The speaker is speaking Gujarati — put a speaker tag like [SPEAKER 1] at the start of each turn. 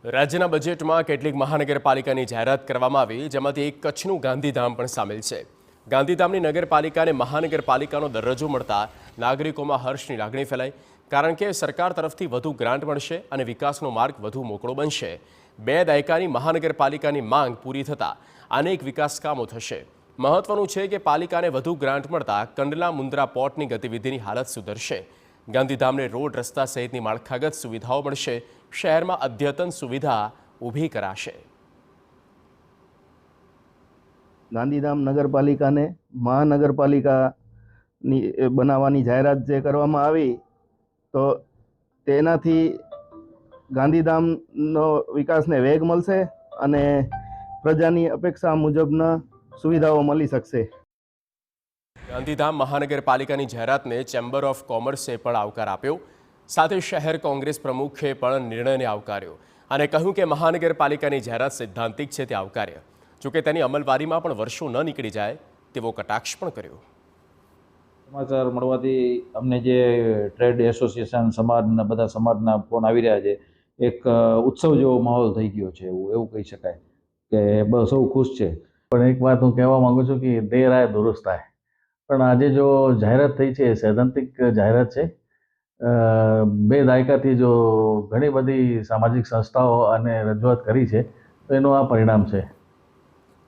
[SPEAKER 1] રાજ્યના બજેટમાં કેટલીક મહાનગરપાલિકાની જાહેરાત કરવામાં આવી, જેમાંથી એક કચ્છનું ગાંધીધામ પણ સામેલ છે. ગાંધીધામની નગરપાલિકાને મહાનગરપાલિકાનો દરજ્જો મળતા નાગરિકોમાં હર્ષની લાગણી ફેલાઈ, કારણ કે સરકાર તરફથી વધુ ગ્રાન્ટ મળશે અને વિકાસનો માર્ગ વધુ મોકળો બનશે. 2 દાયકાની મહાનગરપાલિકાની માંગ પૂરી થતાં અનેક વિકાસ કામો થશે. મહત્વનું છે કે પાલિકાને વધુ ગ્રાન્ટ મળતા કંડલા મુન્દ્રા પોર્ટની ગતિવિધિની હાલત સુધરશે. ગાંધીધામને રોડ, રસ્તા સહિતની માળખાગત સુવિધાઓ મળશે. શહેરમાં અદ્યતન સુવિધા ઊભી કરાશે.
[SPEAKER 2] ગાંધીધામ નગરપાલિકાને મહાનગરપાલિકાની બનાવવાની જાહેરાત જે કરવામાં આવી, તો તેનાથી ગાંધીધામનો વિકાસને વેગ મળશે અને પ્રજાની અપેક્ષા મુજબના સુવિધાઓ મળી શકશે.
[SPEAKER 1] ગાંધીધામ મહાનગરપાલિકાની જાહેરાતને ચેમ્બર ઓફ કોમર્સે પણ આવકાર આપ્યો. સાથે શહેર કોંગ્રેસ પ્રમુખે પણ નિર્ણયને આવકાર્યો અને કહ્યું કે મહાનગરપાલિકાની જાહેરાત સૈદ્ધાંતિક છે તે આવકાર્ય. જોકે તેની અમલવારીમાં પણ વર્ષો ન નીકળી જાય તેવો કટાક્ષ પણ કર્યો.
[SPEAKER 3] સમાચાર મળવાથી અમને જે ટ્રેડ એસોસિએશન સમાજના બધા સમાજના ફોન આવી રહ્યા છે, એક ઉત્સવ જેવો માહોલ થઈ ગયો છે, એવું કહી શકાય કે બસ સૌ ખુશ છે.
[SPEAKER 4] પણ એક વાત હું કહેવા માંગુ છું કે દેર આય દુરુસ્ત આય. પણ આજે જો જાહેરાત થઈ છે, સૈદ્ધાંતિક જાહેરાત છે. 2 દાયકાથી જો ઘણી બધી સામાજિક સંસ્થાઓ અને રજૂઆત કરી છે, તો એનું આ પરિણામ છે.